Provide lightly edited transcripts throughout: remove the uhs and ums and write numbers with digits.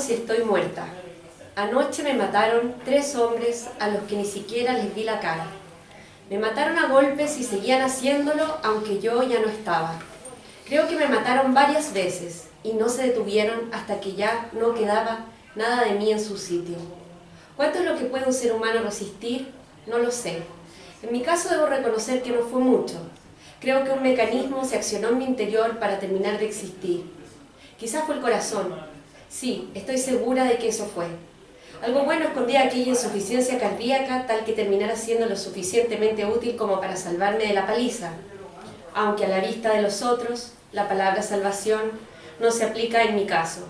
si estoy muerta. Anoche me mataron 3 hombres a los que ni siquiera les vi la cara. Me mataron a golpes y seguían haciéndolo aunque yo ya no estaba. Creo que me mataron varias veces y no se detuvieron hasta que ya no quedaba nada de mí en su sitio. ¿Cuánto es lo que puede un ser humano resistir? No lo sé. En mi caso debo reconocer que no fue mucho. Creo que un mecanismo se accionó en mi interior para terminar de existir. Quizás fue el corazón. Sí, estoy segura de que eso fue. Algo bueno escondía aquella insuficiencia cardíaca tal que terminara siendo lo suficientemente útil como para salvarme de la paliza. Aunque a la vista de los otros, la palabra salvación no se aplica en mi caso.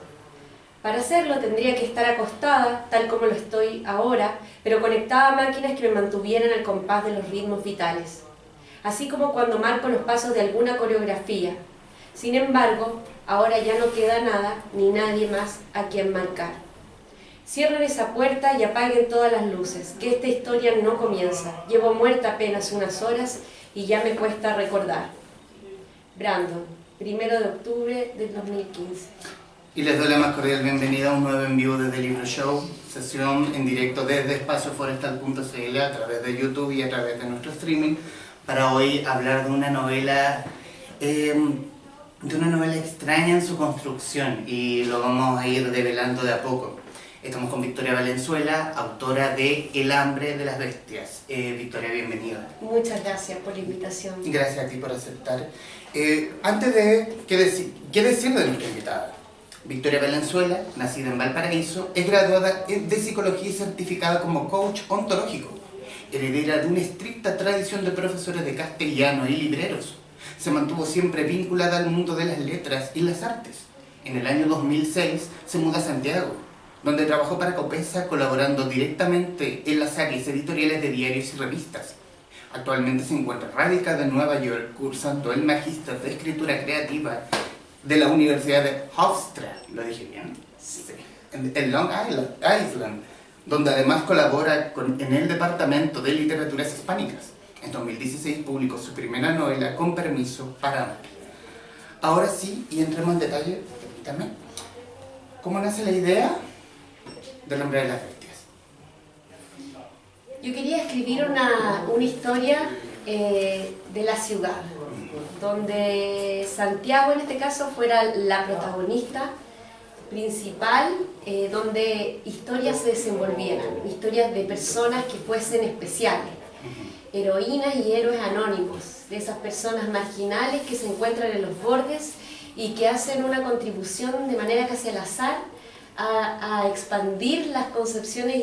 Para hacerlo tendría que estar acostada, tal como lo estoy ahora, pero conectada a máquinas que me mantuvieran al compás de los ritmos vitales. Así como cuando marco los pasos de alguna coreografía. Sin embargo, ahora ya no queda nada ni nadie más a quien marcar. Cierren esa puerta y apaguen todas las luces, que esta historia no comienza. Llevo muerta apenas unas horas y ya me cuesta recordar. Brandon, 1 de octubre del 2015. Y les doy la más cordial bienvenida a un nuevo en vivo desde Libro Show, sesión en directo desde espacioforestal.cl a través de YouTube y a través de nuestro streaming, para hoy hablar de una novela extraña en su construcción, y lo vamos a ir develando de a poco. Estamos con Victoria Valenzuela, autora de El hambre de las bestias. Victoria, bienvenida. Muchas gracias por la invitación. Gracias a ti por aceptar. Antes de, ¿qué decir de nuestra invitada? Victoria Valenzuela, nacida en Valparaíso, es graduada de Psicología y certificada como coach ontológico, heredera de una estricta tradición de profesores de castellano y libreros. Se mantuvo siempre vinculada al mundo de las letras y las artes. En el año 2006 se muda a Santiago, donde trabajó para Copesa, colaborando directamente en las áreas editoriales de diarios y revistas. Actualmente se encuentra radicada en Nueva York, cursando el Magíster de Escritura Creativa de la Universidad de Hofstra, ¿lo dije bien? Sí. En Long Island, donde además colabora en el Departamento de Literaturas Hispánicas. En 2016 publicó su primera novela, Con permiso para amar. Ahora sí, y entremos en detalle, permítame, ¿cómo nace la idea del hambre de las bestias? Yo quería escribir una historia de la ciudad, donde Santiago en este caso fuera la protagonista principal, donde historias se desenvolvieran, historias de personas que fuesen especiales, heroínas y héroes anónimos, de esas personas marginales que se encuentran en los bordes y que hacen una contribución de manera casi al azar a expandir las concepciones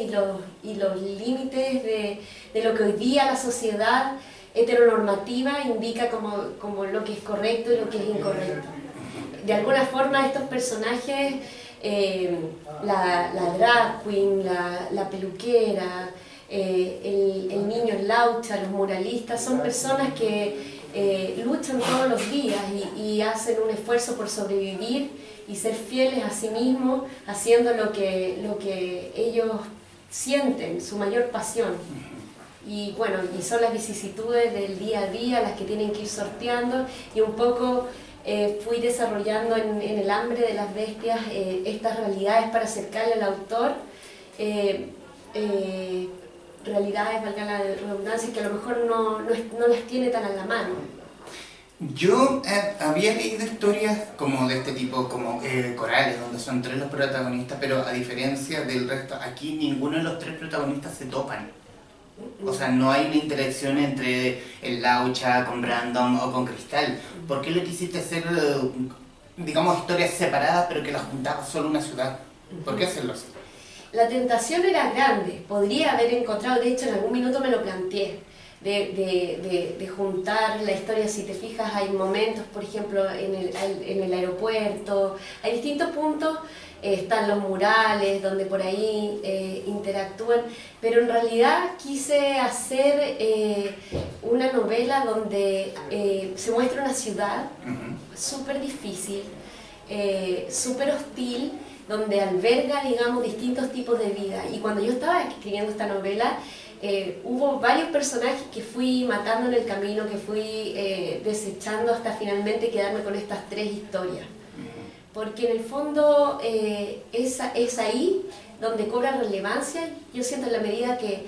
y los límites de lo que hoy día la sociedad heteronormativa indica como lo que es correcto y lo que es incorrecto. De alguna forma estos personajes, la drag queen, la peluquera, el niño laucha, los muralistas, son personas que luchan todos los días y hacen un esfuerzo por sobrevivir y ser fieles a sí mismos, haciendo lo que ellos sienten, su mayor pasión. Y bueno, y son las vicisitudes del día a día las que tienen que ir sorteando, y un poco fui desarrollando en El hambre de las bestias estas realidades para acercarle al autor, realidades, valga la redundancia, que a lo mejor no las tiene tan a la mano. Yo había leído historias como de este tipo, como corales, donde son 3 los protagonistas, pero a diferencia del resto, aquí ninguno de los 3 protagonistas se topan. O sea, no hay una interacción entre el Laucha con Brandon o con Cristal. ¿Por qué lo quisiste hacer, digamos, historias separadas, pero que las juntaba solo una ciudad? ¿Por qué hacerlo así? La tentación era grande. Podría haber encontrado, de hecho en algún minuto me lo planteé, de juntar la historia. Si te fijas, hay momentos, por ejemplo, en el aeropuerto, hay distintos puntos, están los murales donde por ahí interactúan, pero en realidad quise hacer una novela donde se muestra una ciudad súper difícil, súper hostil, donde alberga, digamos, distintos tipos de vida. Y cuando yo estaba escribiendo esta novela, hubo varios personajes que fui matando en el camino, que fui desechando hasta finalmente quedarme con estas 3 historias. porque en el fondo es ahí donde cobra relevancia, yo siento en la medida que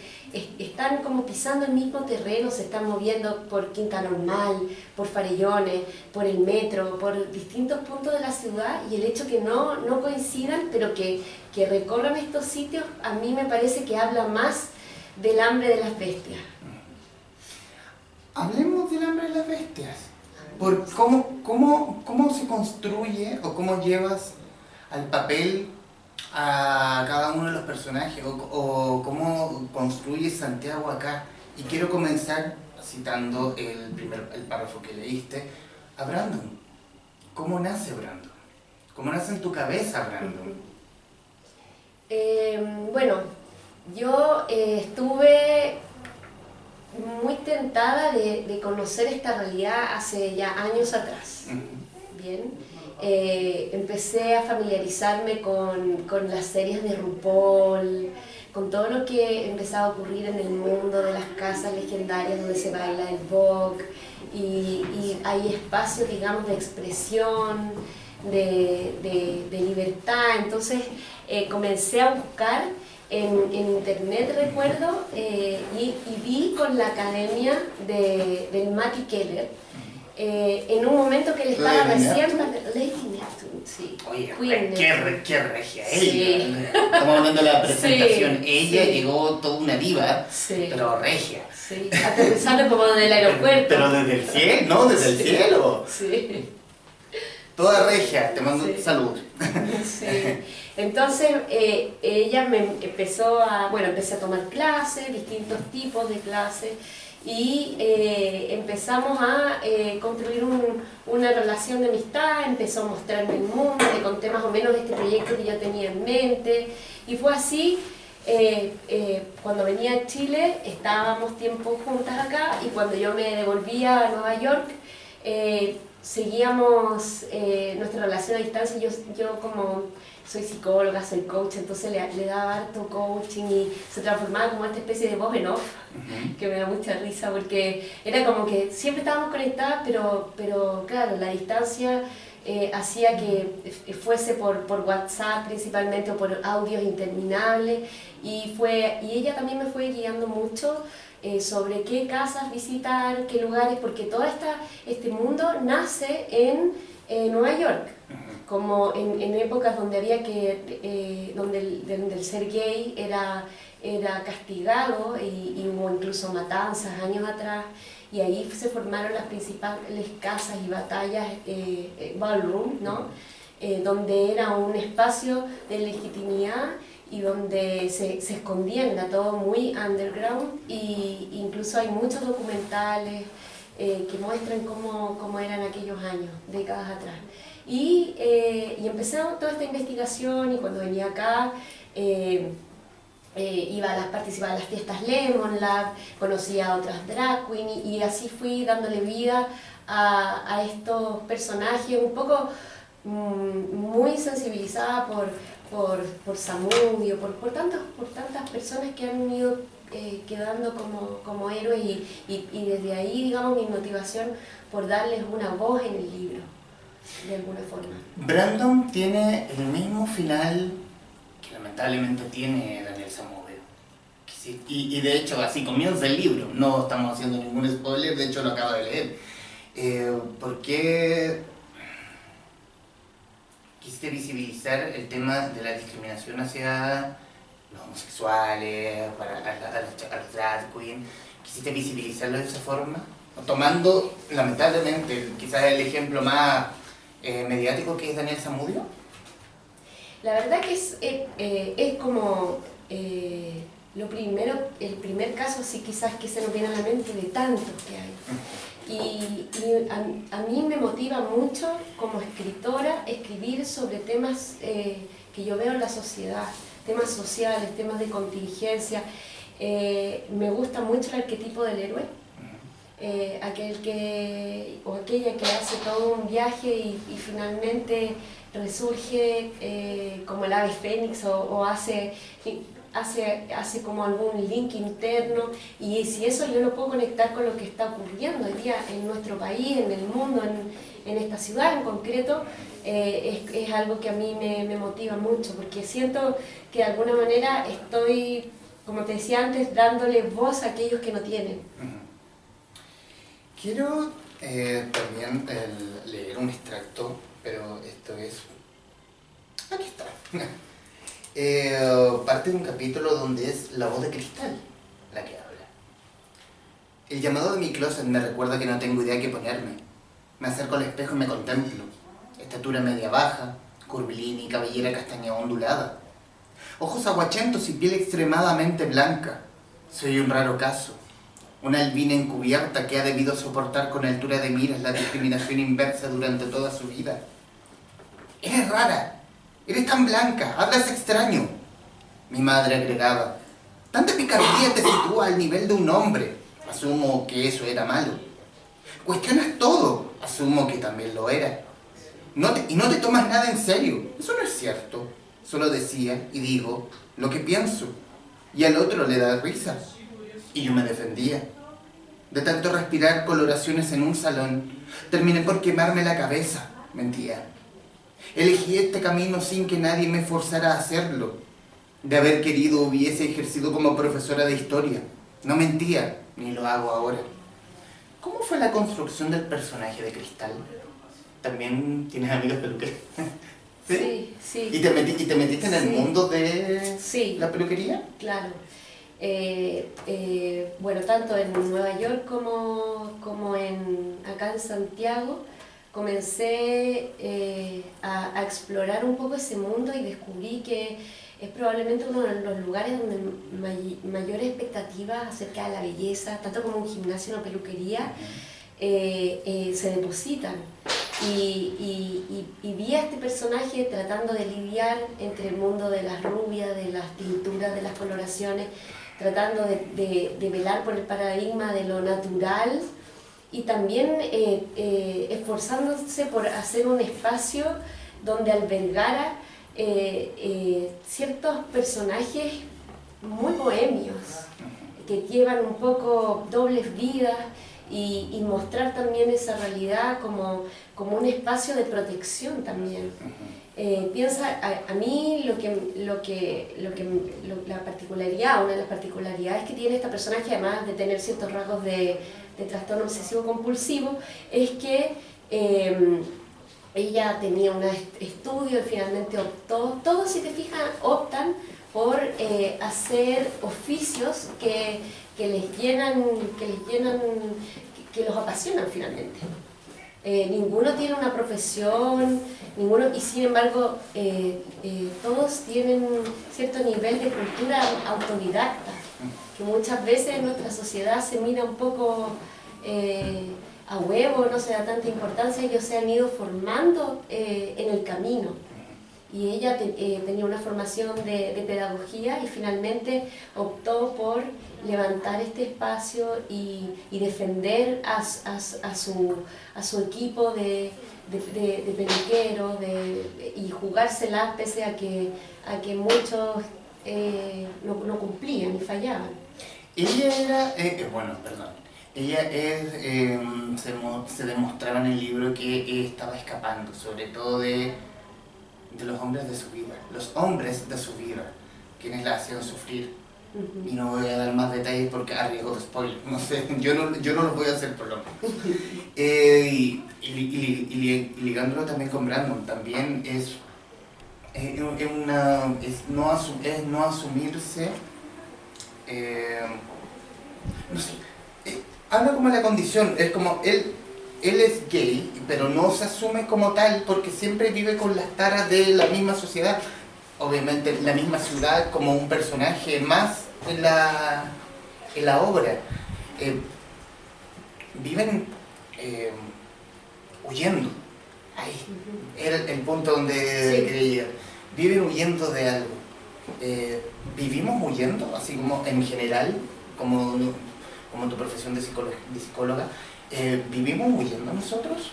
están como pisando el mismo terreno, se están moviendo por Quinta Normal, por Farellones, por el metro, por distintos puntos de la ciudad, y el hecho que no coincidan, pero que recorran estos sitios, a mí me parece que habla más del hambre de las bestias. Hablemos del hambre de las bestias. Por cómo se construye o cómo llevas al papel a cada uno de los personajes o cómo construyes Santiago acá. Y quiero comenzar citando el párrafo que leíste a Brandon. ¿Cómo nace Brandon? ¿Cómo nace en tu cabeza Brandon? Bueno, yo estuve muy tentada de conocer esta realidad hace ya años atrás. Bien, empecé a familiarizarme con las series de RuPaul, con todo lo que empezaba a ocurrir en el mundo de las casas legendarias donde se baila el Vogue, y hay espacios, digamos, de expresión, de libertad. Entonces comencé a buscar en internet, recuerdo, y vi con la academia del Matty Keller, en un momento que él estaba recién... Lady Neptune, sí. Oye, Queen qué regia sí. ella. Estamos hablando de la presentación. Sí, ella sí. llegó toda una diva, Sí. pero regia. Sí, aterrizando como del aeropuerto. Pero desde el cielo, ¿no? Desde el cielo. Sí. Toda regia, te mando Sí. salud. Sí. Entonces ella me empezó empecé a tomar clases, distintos tipos de clases, y empezamos a construir una relación de amistad. Empezó a mostrarme el mundo, le conté más o menos este proyecto que yo tenía en mente, y fue así. Cuando venía a Chile estábamos tiempo juntas acá, y cuando yo me devolvía a Nueva York seguíamos nuestra relación a distancia. Yo como soy psicóloga, soy coach, entonces le daba harto coaching y se transformaba como esta especie de voz en off, que me da mucha risa porque era como que siempre estábamos conectadas, pero claro, la distancia hacía que fuese por WhatsApp principalmente, o por audios interminables, y ella también me fue guiando mucho sobre qué casas visitar, qué lugares, porque todo este mundo nace en Nueva York, como en épocas donde había donde el ser gay era castigado, y hubo incluso matanzas años atrás, y ahí se formaron las principales casas y batallas, ballroom, ¿no? Donde era un espacio de legitimidad y donde se escondían, era todo muy underground, y incluso hay muchos documentales que muestran cómo eran aquellos años, décadas atrás. Y empecé toda esta investigación, y cuando venía acá participaba en las fiestas Lemon Lab, conocía a otras drag queens, y así fui dándole vida a estos personajes, un poco muy sensibilizada por Samudio, por tantas personas que han ido quedando como héroes, y desde ahí, digamos, mi motivación por darles una voz en el libro, de alguna forma. Brandon tiene el mismo final que lamentablemente tiene Daniel Samudio. Y de hecho, así comienza el libro. No estamos haciendo ningún spoiler, de hecho lo acabo de leer. ¿Por qué quisiste visibilizar el tema de la discriminación hacia los homosexuales, a los drag queens? ¿Quisiste visibilizarlo de esa forma? Tomando, lamentablemente, quizás el ejemplo más mediático, que es Daniel Samudio. La verdad que es como lo primero, el primer caso así quizás que se nos viene a la mente de tantos que hay. Y a mí me motiva mucho como escritora escribir sobre temas que yo veo en la sociedad, temas sociales, temas de contingencia. Me gusta mucho el arquetipo del héroe, aquella que hace todo un viaje y finalmente resurge como el ave fénix, o hace como algún link interno, y si eso yo lo puedo conectar con lo que está ocurriendo hoy día en nuestro país, en el mundo, en esta ciudad en concreto, es algo que a mí me motiva mucho, porque siento que de alguna manera estoy, como te decía antes, dándole voz a aquellos que no tienen. Quiero también leer un extracto, pero esto es... Aquí está. Parte de un capítulo donde es la voz de Cristal la que habla. El llamado de mi closet me recuerda que no tengo idea qué ponerme. Me acerco al espejo y me contemplo. Estatura media baja, curvilínea y cabellera castaña ondulada. Ojos aguachentos y piel extremadamente blanca. Soy un raro caso. Una albina encubierta que ha debido soportar con altura de miras la discriminación inversa durante toda su vida. Eres rara. Eres tan blanca. Hablas extraño. Mi madre agregaba. Tanta picardía te sitúa al nivel de un hombre. Asumo que eso era malo. Cuestionas todo. Asumo que también lo era. Y no te tomas nada en serio. Eso no es cierto. Solo decía y digo lo que pienso. Y al otro le da risa. Y yo me defendía. De tanto respirar coloraciones en un salón, terminé por quemarme la cabeza. Mentía. Elegí este camino sin que nadie me forzara a hacerlo. De haber querido hubiese ejercido como profesora de historia. No mentía, ni lo hago ahora. ¿Cómo fue la construcción del personaje de Cristal? ¿También tienes amigos peluqueros? ¿Sí? Sí, sí. ¿Y te metiste en el mundo de la peluquería? Claro. Bueno, tanto en Nueva York como acá en Santiago, comencé a explorar un poco ese mundo y descubrí que es probablemente uno de los lugares donde mayores expectativas acerca de la belleza, tanto como un gimnasio o una peluquería, se depositan. Y vi a este personaje tratando de lidiar entre el mundo de las rubias, de las tinturas, de las coloraciones, tratando de velar por el paradigma de lo natural y también esforzándose por hacer un espacio donde albergara ciertos personajes muy bohemios que llevan un poco dobles vidas y mostrar también esa realidad como un espacio de protección también. Piensa, a mí la particularidad, una de las particularidades que tiene esta personaje, además de tener ciertos rasgos de trastorno obsesivo compulsivo, es que ella tenía un estudio y finalmente optó, todos si te fijas optan por hacer oficios que les llenan, que los apasionan finalmente. Ninguno tiene una profesión, y sin embargo todos tienen cierto nivel de cultura autodidacta, que muchas veces en nuestra sociedad se mira un poco a huevo, no se da tanta importancia, ellos se han ido formando en el camino. Y ella tenía una formación de pedagogía y finalmente optó por levantar este espacio y defender a su equipo de peluqueros y jugársela pese a que muchos no cumplían y fallaban. Ella era, ella se demostraba en el libro que estaba escapando, sobre todo de los hombres de su vida, los hombres de su vida, quienes la hacían sufrir. Y no voy a dar más detalles porque a riesgo de spoiler, no sé, yo no los voy a hacer por lo menos. Y ligándolo también con Brandon, también es no asumirse, no sé, habla como la condición, es como él es gay, pero no se asume como tal porque siempre vive con las taras de la misma sociedad, obviamente la misma ciudad, como un personaje más en la obra. Viven huyendo, ahí era el punto donde creía, viven huyendo de algo. ¿Vivimos huyendo, así como en general, como tu profesión de psicóloga? ¿Vivimos huyendo nosotros?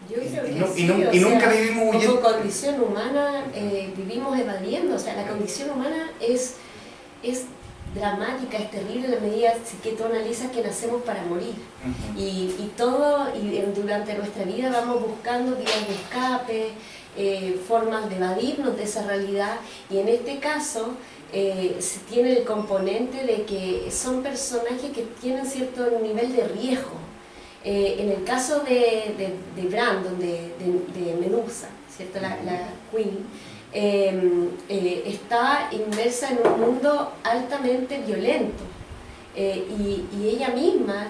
Yo creo que y nunca vivimos huyendo. Como condición humana vivimos evadiendo, o sea, la condición humana es dramática, es terrible en la medida que tú analizas que nacemos para morir. Durante nuestra vida vamos buscando vías de escape, formas de evadirnos de esa realidad, y en este caso se tiene el componente de que son personajes que tienen cierto nivel de riesgo. En el caso de Brandon, de Medusa, ¿cierto? La Queen, está inmersa en un mundo altamente violento, y ella misma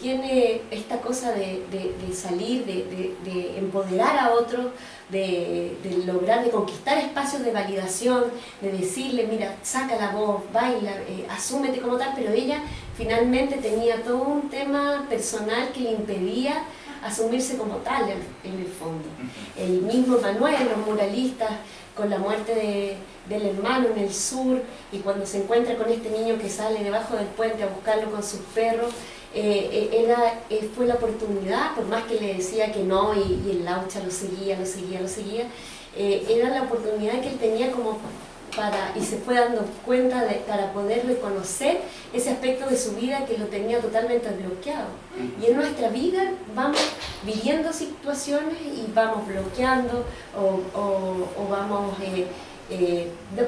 tiene esta cosa de salir, de empoderar a otros, de lograr, de conquistar espacios de validación, de decirle, mira, saca la voz, baila, asúmete como tal, pero ella finalmente tenía todo un tema personal que le impedía asumirse como tal en el fondo. El mismo Manuel, los muralistas, con la muerte del hermano en el sur, y cuando se encuentra con este niño que sale debajo del puente a buscarlo con sus perros, fue la oportunidad, por más que le decía que no, y el Laucha lo seguía, era la oportunidad que él tenía como y se fue dando cuenta para poder reconocer ese aspecto de su vida que lo tenía totalmente bloqueado. Y en nuestra vida vamos viviendo situaciones y vamos bloqueando o vamos...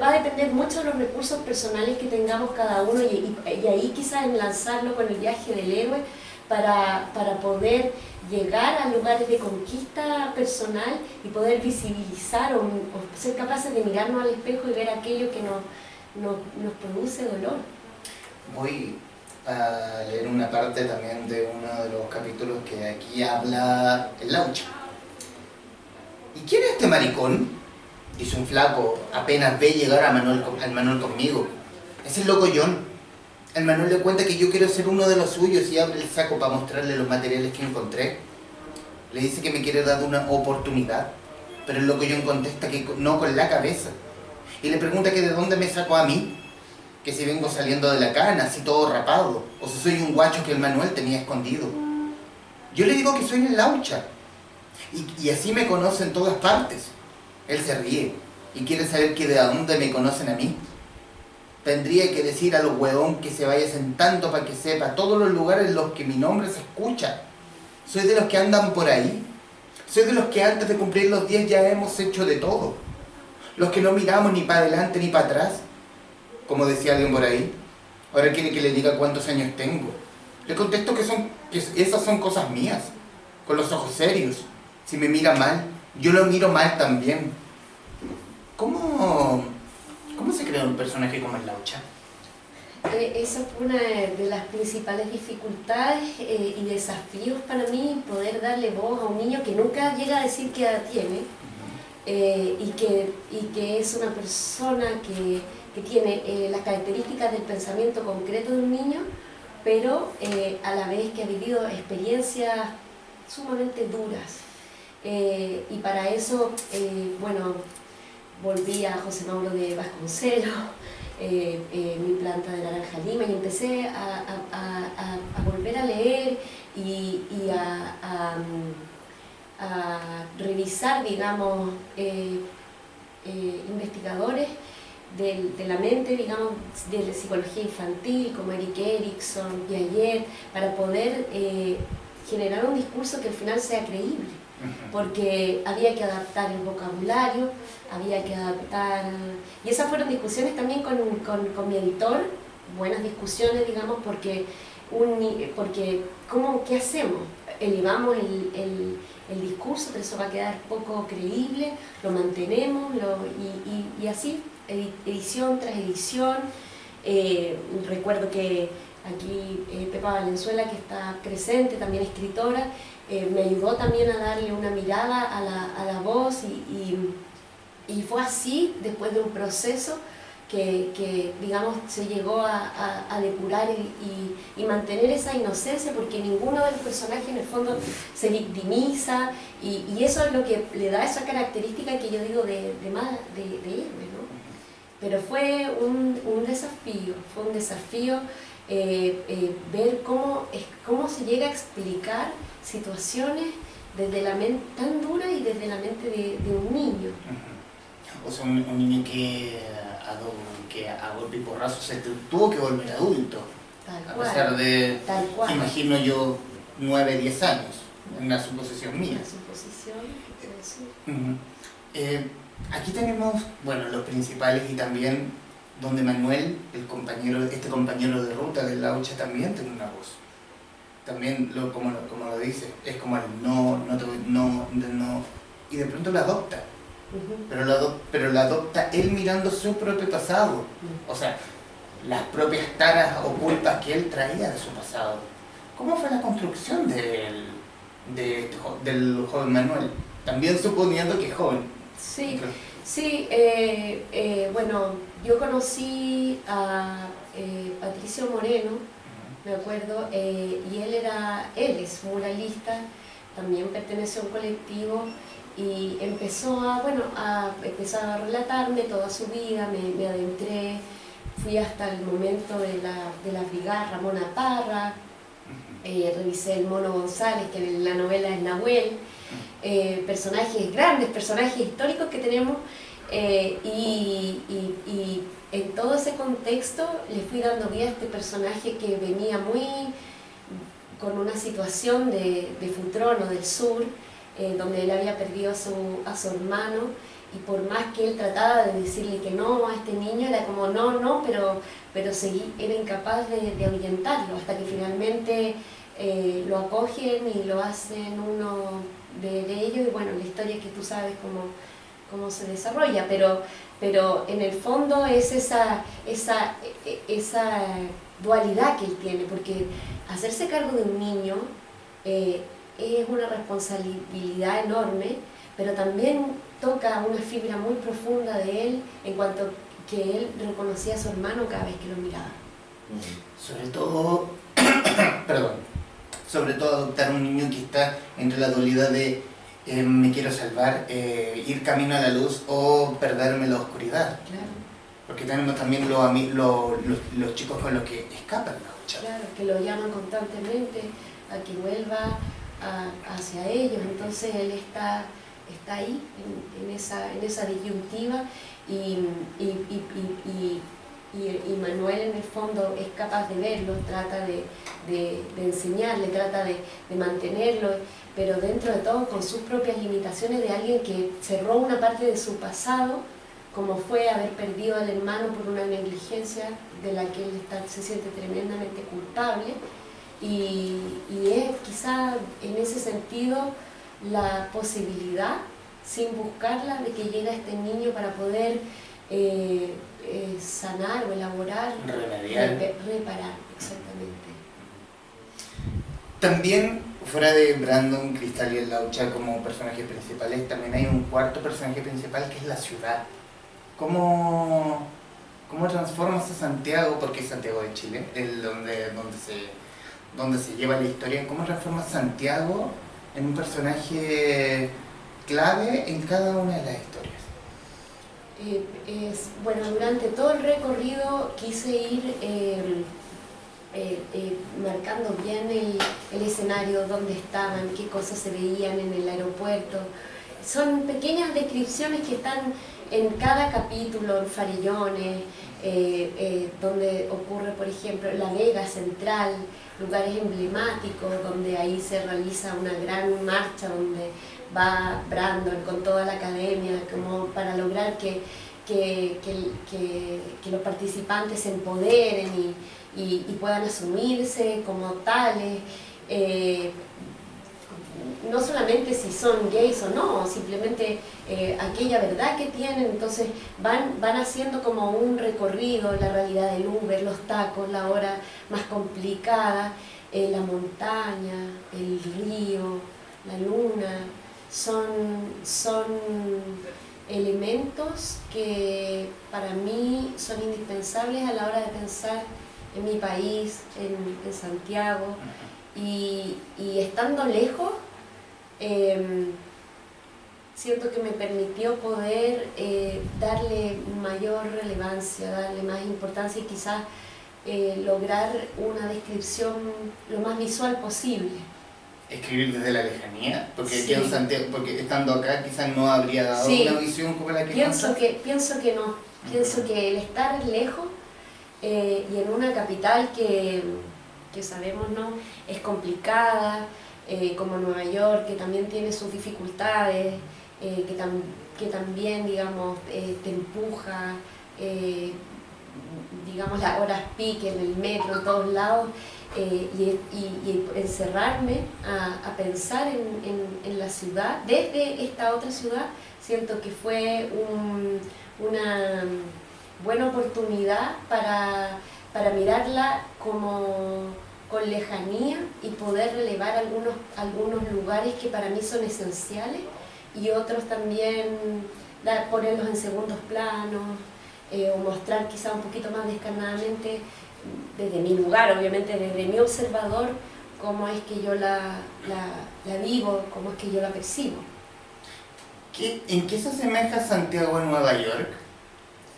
va a depender mucho de los recursos personales que tengamos cada uno, y ahí quizás enlazarlo con el viaje del héroe para poder llegar a lugares de conquista personal y poder visibilizar o ser capaces de mirarnos al espejo y ver aquello que nos produce dolor. Voy a leer una parte también de uno de los capítulos que aquí habla el Laucha. ¿Y quién es este maricón?, dice un flaco, apenas ve llegar al Manuel conmigo. Es el loco John. El Manuel le cuenta que yo quiero ser uno de los suyos y abre el saco para mostrarle los materiales que encontré. Le dice que me quiere dar una oportunidad, pero el loco John contesta que no con la cabeza. Y le pregunta que de dónde me sacó a mí, que si vengo saliendo de la cana, así todo rapado, o si soy un guacho que el Manuel tenía escondido. Yo le digo que soy el Laucha, y así me conoce en todas partes. Él se ríe y quiere saber que de dónde me conocen a mí. Tendría que decir a los huevón que se vaya sentando para que sepa todos los lugares en los que mi nombre se escucha. Soy de los que andan por ahí. Soy de los que antes de cumplir los 10 ya hemos hecho de todo. Los que no miramos ni para adelante ni para atrás. Como decía alguien por ahí. Ahora quiere que le diga cuántos años tengo. Le contesto que esas son cosas mías. Con los ojos serios. Si me mira mal, yo lo miro mal también. ¿Cómo se crea un personaje como el Laucha? Esa fue una de las principales dificultades y desafíos para mí, poder darle voz a un niño que nunca llega a decir qué edad tiene, y que es una persona que tiene las características del pensamiento concreto de un niño, pero a la vez que ha vivido experiencias sumamente duras. Y para eso, bueno, volví a José Mauro de Vasconcelos, mi planta de Naranja Lima, y empecé a volver a leer y a revisar, digamos, investigadores de la mente, digamos, de la psicología infantil, como Erik Erikson, Piaget, para poder generar un discurso que al final sea creíble. Porque había que adaptar el vocabulario, había que adaptar... Y esas fueron discusiones también con mi editor, buenas discusiones, digamos, porque ¿qué hacemos? Elevamos el discurso, pero eso va a quedar poco creíble, lo mantenemos, y así, edición tras edición. Recuerdo que aquí Pepa Valenzuela, que está presente, también escritora, me ayudó también a darle una mirada a la voz, y fue así, después de un proceso que digamos, se llegó a depurar y mantener esa inocencia, porque ninguno de los personajes en el fondo se victimiza, y eso es lo que le da esa característica que yo digo de héroe, ¿no? Pero fue un desafío, ver cómo se llega a explicar situaciones desde la mente tan dura y desde la mente de un niño. O sea, un niño que que a golpe y porrazo se tuvo que volver adulto. Tal A cual, pesar de, tal cual. imagino yo, 9, 10 años, una suposición mía. Una suposición, sí. Ujú. Aquí tenemos, bueno, los principales y también donde Manuel, este compañero de ruta del Laucha también tiene una voz. También, como lo dice, es como el no, y de pronto la adopta. Pero la adopta él mirando su propio pasado. O sea, las propias taras o culpas que él traía de su pasado. ¿Cómo fue la construcción del joven Manuel? También suponiendo que es joven. Sí, sí, bueno, yo conocí a Patricio Moreno, me acuerdo, y él es muralista, también pertenece a un colectivo y empezó a relatarme toda su vida, me adentré, fui hasta el momento de las brigadas Ramona Parra, revisé el Mono González, que en la novela es Nahuel, grandes personajes históricos que tenemos, y en todo ese contexto le fui dando vida a este personaje que venía con una situación de Futrono del sur, donde él había perdido a su hermano, y por más que él trataba de decirle que no a este niño, era como no, pero era incapaz de ahuyentarlo, hasta que finalmente lo acogen y lo hacen uno de ellos, y bueno, la historia es que tú sabes cómo se desarrolla, pero en el fondo es esa dualidad que él tiene, porque hacerse cargo de un niño es una responsabilidad enorme, pero también toca una fibra muy profunda de él, en cuanto que él reconocía a su hermano cada vez que lo miraba. Sobre todo, sobre todo adoptar un niño que está entre la dualidad de me quiero salvar, ir camino a la luz o perderme en la oscuridad. Claro. Porque tenemos también los chicos con los que escapan la lucha. Claro, que lo llaman constantemente a que vuelva hacia ellos, entonces él está ahí, en esa disyuntiva, y Manuel en el fondo es capaz de verlo, trata de enseñarle, trata de mantenerlo, pero dentro de todo con sus propias limitaciones, de alguien que cerró una parte de su pasado, como fue haber perdido al hermano por una negligencia de la que él se siente tremendamente culpable, y es quizá en ese sentido la posibilidad, sin buscarla, de que llegue a este niño para poder sanar o elaborar, reparar, exactamente. También, fuera de Brandon, Cristal y el Laucha como personajes principales, también hay un cuarto personaje principal que es la ciudad. ¿Cómo transformas a Santiago, porque es Santiago de Chile, donde se lleva la historia? ¿Cómo transformas Santiago en un personaje clave en cada una de las historias? Bueno, durante todo el recorrido quise ir marcando bien el escenario, dónde estaban, qué cosas se veían en el aeropuerto. Son pequeñas descripciones que están en cada capítulo, en Farellones, donde ocurre, por ejemplo, La Vega Central, lugares emblemáticos, donde ahí se realiza una gran marcha, donde va Brandon con toda la academia, como para lograr que los participantes se empoderen y puedan asumirse como tales, no solamente si son gays o no, simplemente aquella verdad que tienen. Entonces van haciendo como un recorrido, la realidad del Uber, los tacos, la hora más complicada, la montaña, el río, la luna, son elementos que para mí son indispensables a la hora de pensar en mi país, en Santiago, y estando lejos, siento que me permitió poder darle mayor relevancia, darle más importancia, y quizás lograr una descripción lo más visual posible. Escribir desde la lejanía, porque, Sí. porque estando acá quizás no habría dado una visión como la que pienso que no, Pienso que el estar lejos y en una capital que sabemos, ¿no?, es complicada, como Nueva York, que también tiene sus dificultades, que también, digamos, te empuja, digamos, las horas peak en el metro, en todos lados, y encerrarme a pensar en la ciudad, desde esta otra ciudad, siento que fue una buena oportunidad para mirarla como con lejanía y poder relevar algunos lugares que para mí son esenciales y otros también ponerlos en segundos planos, o mostrar quizá un poquito más descarnadamente desde mi lugar, obviamente desde mi observador, cómo es que yo la vivo, cómo es que yo la percibo. ¿En qué se asemeja Santiago a Nueva York?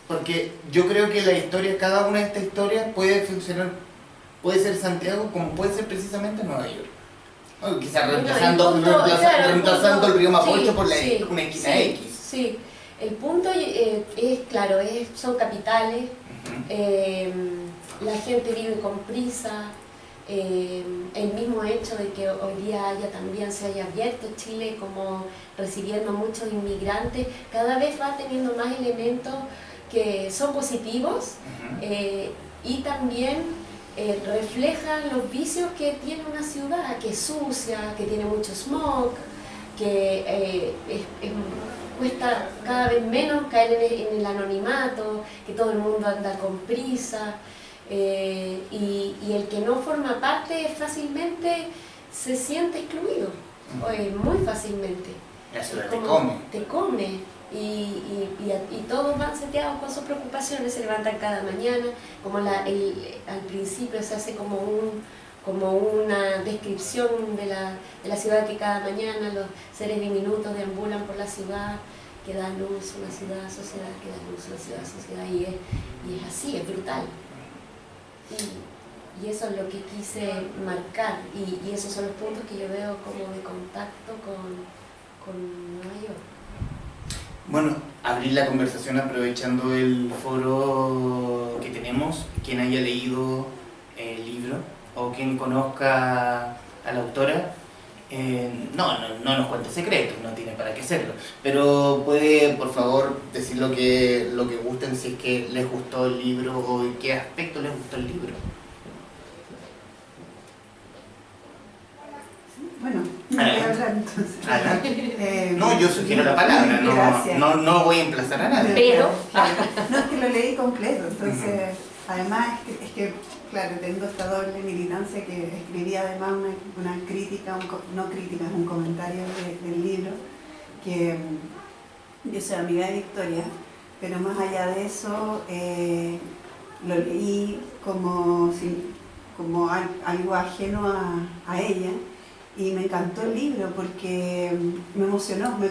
Porque yo creo que la historia, cada una de estas historias puede funcionar, puede ser Santiago como puede ser precisamente Nueva York. O quizás reemplazando el río Mapocho por una esquina X. Sí, el punto es claro, son capitales, la gente vive con prisa, el mismo hecho de que hoy día se haya abierto Chile como recibiendo muchos inmigrantes, cada vez va teniendo más elementos que son positivos y también reflejan los vicios que tiene una ciudad, que es sucia, que tiene mucho smog, que cuesta cada vez menos caer en el anonimato, que todo el mundo anda con prisa, y el que no forma parte fácilmente se siente excluido, muy fácmente. La ciudad te come. Y todos van seteados con sus preocupaciones, se levantan cada mañana, como al principio se hace como una descripción de la ciudad, que cada mañana los seres diminutos deambulan por la ciudad, que da luz una ciudad, sociedad, que da luz una ciudad, sociedad, y es así, es brutal. Y eso es lo que quise marcar, y esos son los puntos que yo veo como de contacto con Nueva York. Bueno, abrir la conversación aprovechando el foro que tenemos, quien haya leído el libro o quien conozca a la autora, no nos cuente secretos, no tiene para qué hacerlo, pero puede por favor decir lo que gusten, si es que les gustó el libro o en qué aspecto les gustó el libro. Bueno, me voy a hablar entonces. No, yo sugiero la palabra, no voy a emplazar a nadie. Pero, no, es que lo leí completo, entonces, además es que, claro, tengo esta doble militancia, que escribí además una crítica, no crítica, es un comentario del libro, que yo soy amiga de Victoria, pero más allá de eso, lo leí como algo ajeno a ella. Y me encantó el libro porque me emocionó, me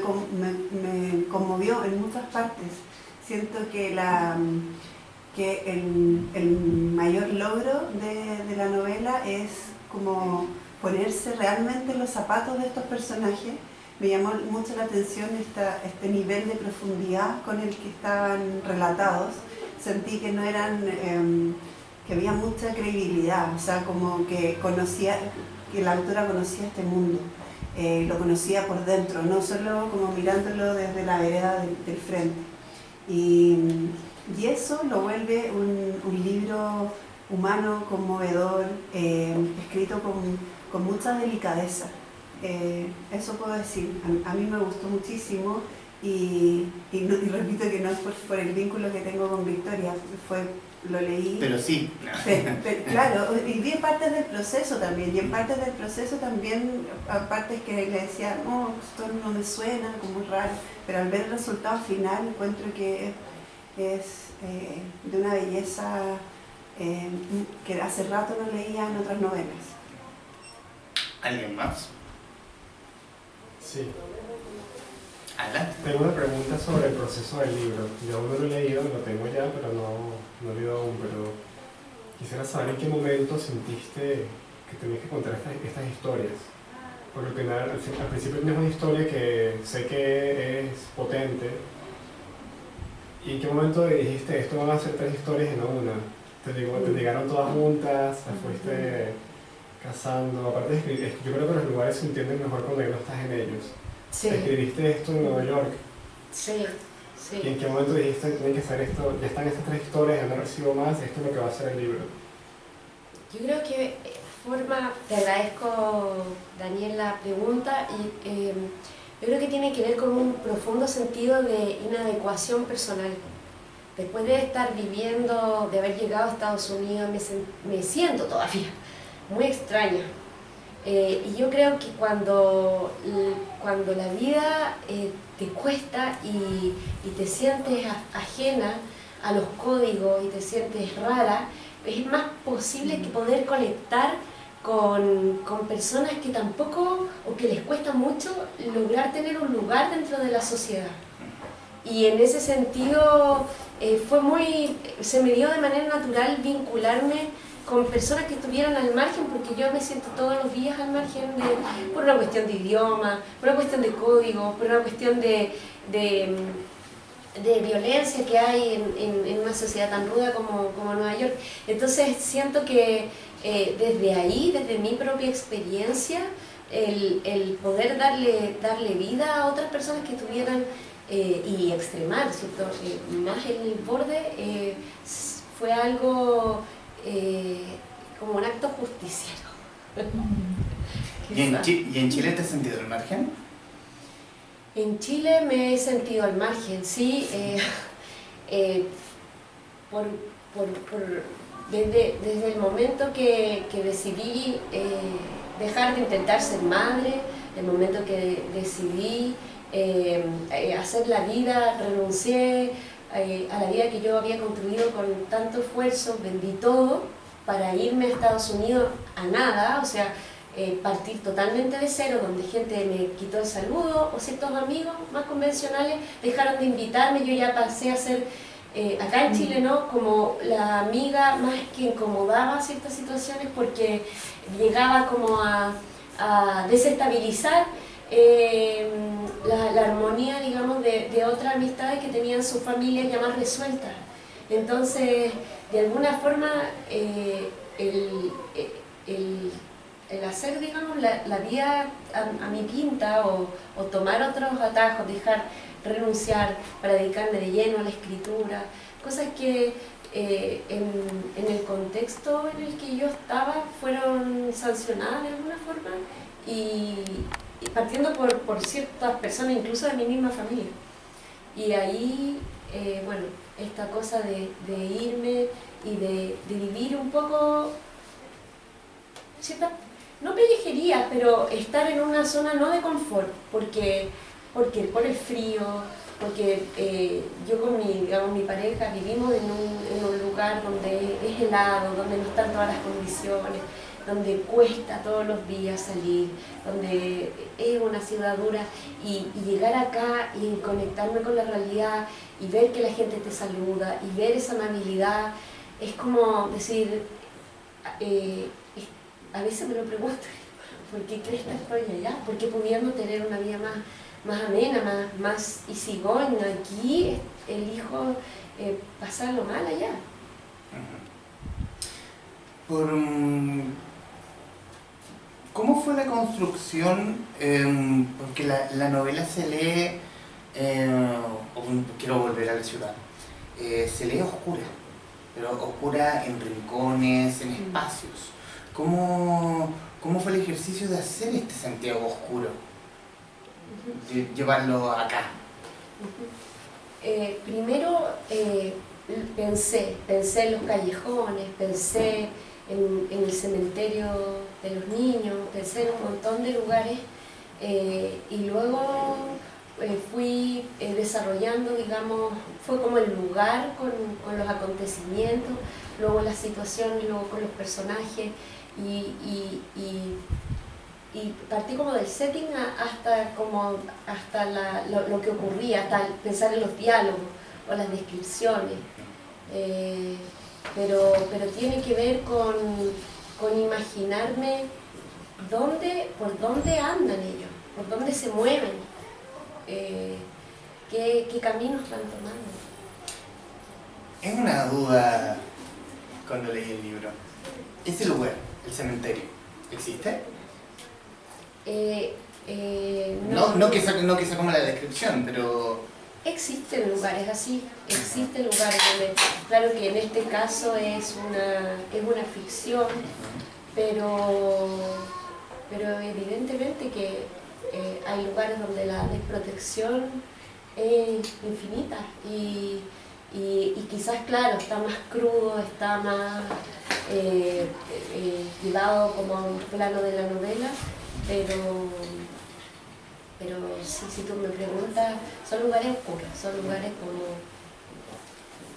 conmovió en muchas partes. Siento que el mayor logro de la novela es como ponerse realmente en los zapatos de estos personajes. Me llamó mucho la atención este nivel de profundidad con el que estaban relatados. Sentí que no eran, que había mucha credibilidad, o sea, como que que la autora conocía este mundo, lo conocía por dentro, no solo como mirándolo desde la vereda del frente. Y eso lo vuelve un libro humano, conmovedor, escrito con mucha delicadeza. Eso puedo decir, a mí me gustó muchísimo y repito que no es por el vínculo que tengo con Victoria, lo leí. Pero sí. Claro, y vi partes del proceso también, y en partes del proceso también, partes que le decía, no, esto no me suena, como es raro, pero al ver el resultado final encuentro que es de una belleza que hace rato no leía en otras novelas. ¿Alguien más? Sí. Adelante. Tengo una pregunta sobre el proceso del libro. Yo aún no lo he leído, lo tengo ya, pero no he leído aún, pero quisiera saber en qué momento sentiste que tenías que contar estas historias. Porque al principio tienes una historia que sé que es potente ¿Y en qué momento dijiste, esto van a ser 3 historias y no una? ¿Te llegaron todas juntas? ¿Te fuiste casando? Aparte de escribir, yo creo que los lugares se entienden mejor cuando ya no estás en ellos. Sí, Escribiste esto en Nueva York. sí, ¿Y sí. en qué momento dijiste, tienen que hacer esto? Ya están estas 3 historias, ya no recibo más, esto es lo que va a ser el libro? Yo creo que te agradezco, Daniel, la pregunta, y yo creo que tiene que ver con un profundo sentido de inadecuación personal. Después de estar viviendo, de haber llegado a Estados Unidos, me siento todavía muy extraña. Y yo creo que cuando la vida te cuesta y te sientes ajena a los códigos y te sientes rara, es más posible que poder conectar con personas que tampoco, o que les cuesta mucho lograr tener un lugar dentro de la sociedad. Y en ese sentido se me dio de manera natural vincularme con personas que estuvieran al margen, porque yo me siento todos los días al margen por una cuestión de idioma, por una cuestión de código, por una cuestión de violencia que hay en una sociedad tan ruda como Nueva York. Entonces siento que desde ahí, desde mi propia experiencia, el poder darle vida a otras personas que estuvieran y extremar, ¿cierto? Más en el borde, fue algo como un acto justiciero. ¿Y en Chile te has sentido al margen? En Chile me he sentido al margen, sí, desde el momento que decidí dejar de intentar ser madre, el momento que decidí hacer la vida, renuncié a la vida que yo había construido con tanto esfuerzo, vendí todo para irme a Estados Unidos a nada, o sea, partir totalmente de cero, donde gente me quitó el saludo, o ciertos amigos más convencionales dejaron de invitarme. Yo ya pasé a ser, acá en Chile, ¿no?, como la amiga más que incomodaba ciertas situaciones, porque llegaba como a desestabilizar la armonía, digamos, de otras amistades que tenían su familia ya más resuelta. Entonces, de alguna forma, el hacer, digamos, la vida a mi pinta, o tomar otros atajos, renunciar para dedicarme de lleno a la escritura, cosas que en el contexto en el que yo estaba fueron sancionadas de alguna forma, y partiendo por ciertas personas, incluso de mi misma familia. Y ahí, bueno, esta cosa de irme y de vivir un poco cierta, no pellejería, pero estar en una zona no de confort, porque por el frío, porque yo con mi pareja vivimos en un lugar donde es helado, donde no están todas las condiciones, donde cuesta todos los días salir, donde es una ciudad dura, y llegar acá y conectarme con la realidad y ver que la gente te saluda y ver esa amabilidad, es como decir, a veces me lo pregunto, ¿por qué crees que estoy allá? ¿Por qué pudiendo tener una vida más amena, más easygoing aquí, elijo pasarlo mal allá? ¿Cómo fue la construcción? Porque la novela se lee, quiero volver a la ciudad, se lee oscura, pero oscura en rincones, en espacios. ¿Cómo fue el ejercicio de hacer este Santiago oscuro? De llevarlo acá. Primero pensé en los callejones, pensé en el cementerio de los niños, pensé en un montón de lugares, y luego fui desarrollando, digamos, fue como el lugar con los acontecimientos, luego las situaciones, luego con los personajes, y partí como del setting hasta lo que ocurría, hasta pensar en los diálogos o las descripciones. Pero tiene que ver con imaginarme por dónde andan ellos, por dónde se mueven, qué caminos van tomando. Es una duda cuando leí el libro. ¿Ese lugar, el cementerio, existe? No que sea como la descripción, pero... Existen lugares así, existen lugares donde, claro que en este caso es una ficción, pero evidentemente que hay lugares donde la desprotección es infinita y quizás, claro, está más crudo, está más llevado como a un plano de la novela, pero si tú me preguntas, son lugares oscuros, son lugares como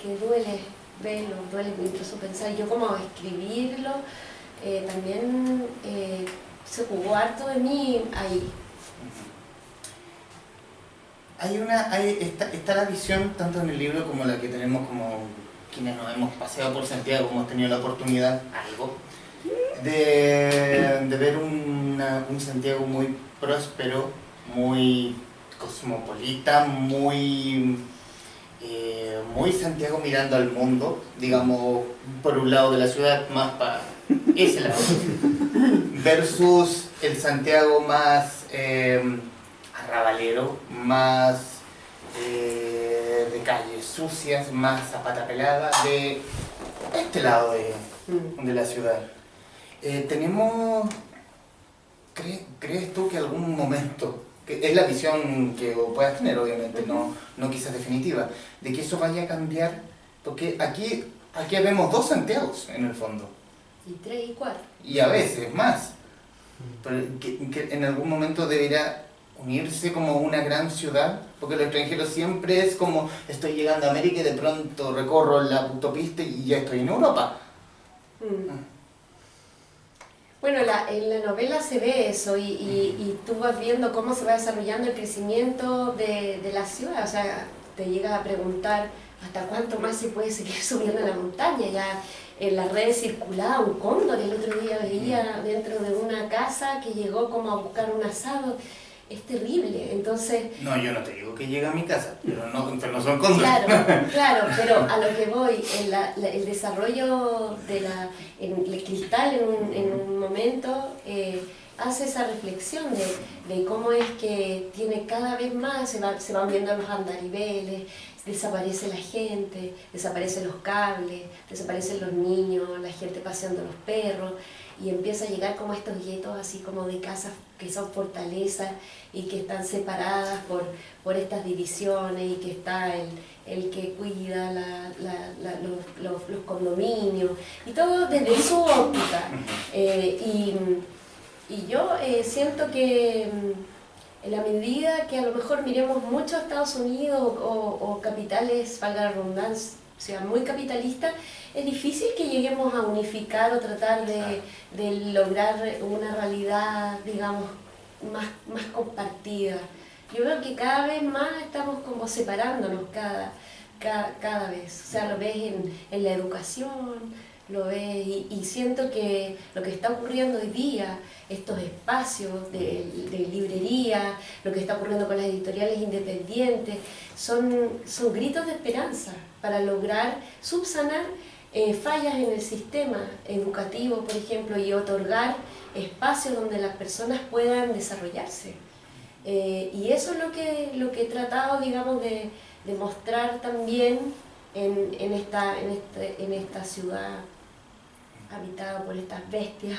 que duele verlo, duele incluso pensar. Yo como escribirlo, también se jugó harto de mí ahí. Está la visión, tanto en el libro como la que tenemos como quienes nos hemos paseado por Santiago, hemos tenido la oportunidad, de ver un Santiago muy próspero, muy cosmopolita, muy Santiago mirando al mundo, digamos, por un lado de la ciudad, más para ese lado, versus el Santiago más arrabalero, más de calles sucias, más zapata pelada, de este lado de la ciudad. ¿Crees tú que algún momento, que es la visión que puedas tener obviamente, no quizás definitiva, de que eso vaya a cambiar? Porque aquí vemos dos Santiagos en el fondo. Y 3 y 4. Y a veces más. Pero que en algún momento debería unirse como una gran ciudad, porque los extranjeros siempre es como estoy llegando a América y de pronto recorro la autopista y ya estoy en Europa. Bueno, en la novela se ve eso y tú vas viendo cómo se va desarrollando el crecimiento de la ciudad. O sea, te llegas a preguntar hasta cuánto más se puede seguir subiendo la montaña. Ya en las redes circulaba un cóndor, el otro día veía dentro de una casa que llegó como a buscar un asado. Es terrible, entonces... No, yo no te digo que llegue a mi casa, pero no son cóndores. Claro, pero a lo que voy, el desarrollo el cristal en un momento hace esa reflexión de cómo es que tiene cada vez más, se van viendo los andariveles, desaparece la gente, desaparecen los cables, desaparecen los niños, la gente paseando los perros, y empieza a llegar como estos guetos así como de casas que son fortalezas y que están separadas por estas divisiones, y que está el que cuida los condominios, y todo desde su óptica. Y yo siento que en la medida que a lo mejor miremos mucho a Estados Unidos o capitales, valga la redundancia, muy capitalistas, es difícil que lleguemos a unificar o tratar de lograr una realidad, digamos, más compartida. Yo creo que cada vez más estamos como separándonos cada vez. O sea, lo ves en la educación, lo ves, y siento que lo que está ocurriendo hoy día, estos espacios de librería, lo que está ocurriendo con las editoriales independientes, son gritos de esperanza para lograr subsanar fallas en el sistema educativo, por ejemplo, y otorgar espacios donde las personas puedan desarrollarse. Y eso es lo que he tratado, digamos, de mostrar también en esta ciudad habitada por estas bestias.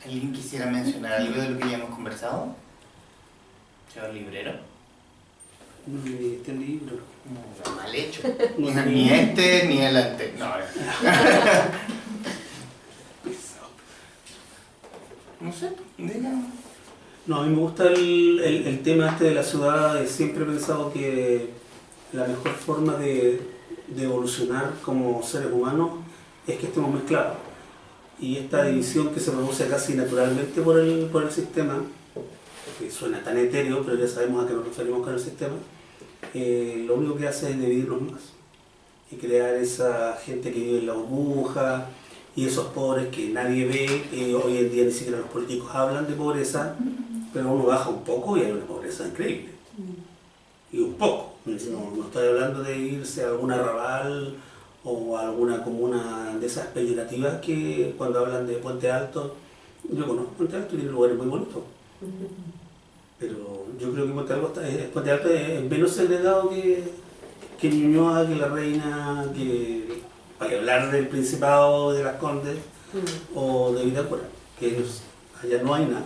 ¿Alguien quisiera mencionar algo de lo que ya hemos conversado? Señor librero. No leí este libro. No, mal hecho. Ni este ni el anterior. No sé, dígame. No, a mí me gusta el tema este de la ciudad. Siempre he pensado que la mejor forma de evolucionar como seres humanos es que estemos mezclados. Y esta división que se produce casi naturalmente por el sistema, que suena tan etéreo, pero ya sabemos a qué nos referimos con el sistema, lo único que hace es dividirnos más y crear esa gente que vive en la burbuja y esos pobres que nadie ve. Hoy en día ni siquiera los políticos hablan de pobreza, pero uno baja un poco y hay una pobreza increíble. Y un poco, No estoy hablando de irse a algún arrabal o a alguna comuna de esas peyorativas que cuando hablan de Puente Alto, yo conozco Puente Alto y tiene lugares muy bonitos. Pero yo creo que Puente Alto es menos segregado que Ñuñoa, que La Reina, para hablar del Principado de las Condes o de Vitacura, que allá no hay nada.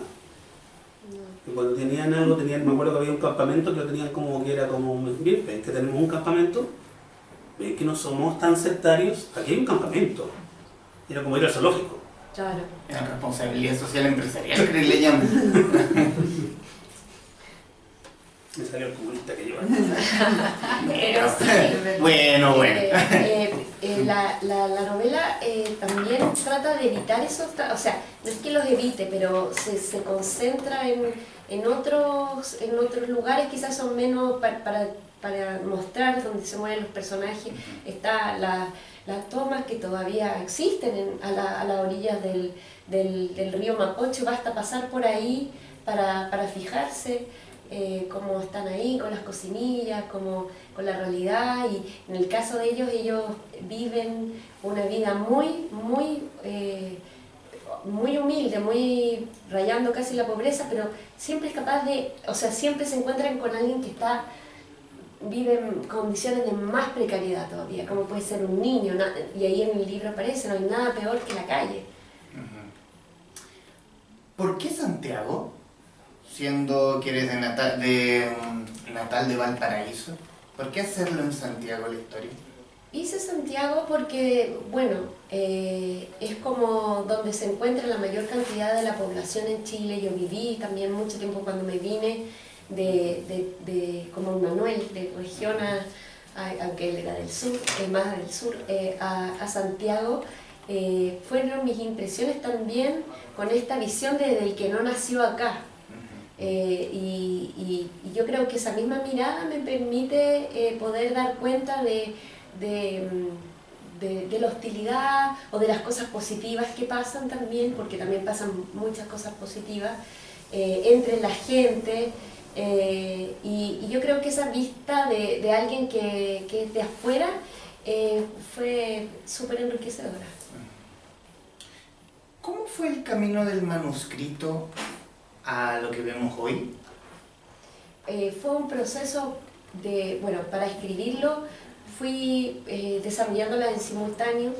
Y cuando tenían algo, me acuerdo que había un campamento que lo tenían como que era como, bien, ven que tenemos un campamento, ven que no somos tan sectarios, aquí hay un campamento. Era como ir al zoológico. Claro. Es responsabilidad social empresarial, que le llaman. Me salió el comunista que lleva. Pero sí, Bueno. la novela también trata de evitar esos, o sea, no es que los evite, pero se concentra en otros lugares, quizás son menos para mostrar donde se mueven los personajes. Está las tomas que todavía existen a las orillas del río Mapocho, basta pasar por ahí para fijarse. Cómo están ahí con las cocinillas, con la realidad, y en el caso de ellos viven una vida muy humilde, muy rayando casi la pobreza, pero siempre es capaz siempre se encuentran con alguien que vive en condiciones de más precariedad todavía, como puede ser un niño, y ahí en el libro aparece, no hay nada peor que la calle. ¿Por qué Santiago? Siendo que eres natal de Valparaíso, ¿por qué hacerlo en Santiago la historia? Hice Santiago porque, bueno, es como donde se encuentra la mayor cantidad de la población en Chile. Yo viví también mucho tiempo cuando me vine como Manuel, de región aunque él era del sur, más del sur, a Santiago. Fueron mis impresiones también con esta visión del que no nació acá. Y yo creo que esa misma mirada me permite poder dar cuenta de la hostilidad o de las cosas positivas que pasan también, porque también pasan muchas cosas positivas entre la gente, y yo creo que esa vista de alguien que es de afuera fue súper enriquecedora. ¿Cómo fue el camino del manuscrito a lo que vemos hoy? Fue un proceso para escribirlo fui desarrollándola en simultáneo.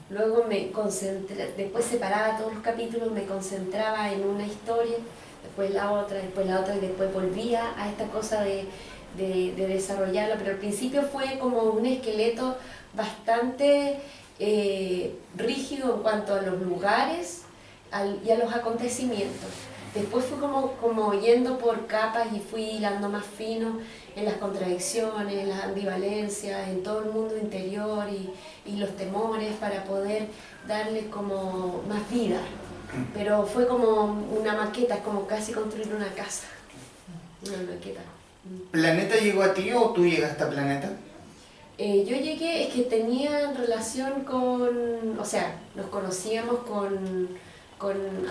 Luego me concentré, después separaba todos los capítulos, me concentraba en una historia, después la otra, y después volvía a esta cosa de desarrollarla, pero al principio fue como un esqueleto bastante rígido en cuanto a los lugares y a los acontecimientos. Después fui como yendo por capas y fui hilando más fino en las contradicciones, en las ambivalencias, en todo el mundo interior y los temores, para poder darle como más vida. Pero fue como una maqueta, es como casi construir una casa, una maqueta. ¿Planeta llegó a ti o tú llegaste a Planeta? Yo llegué, es que tenía relación nos conocíamos con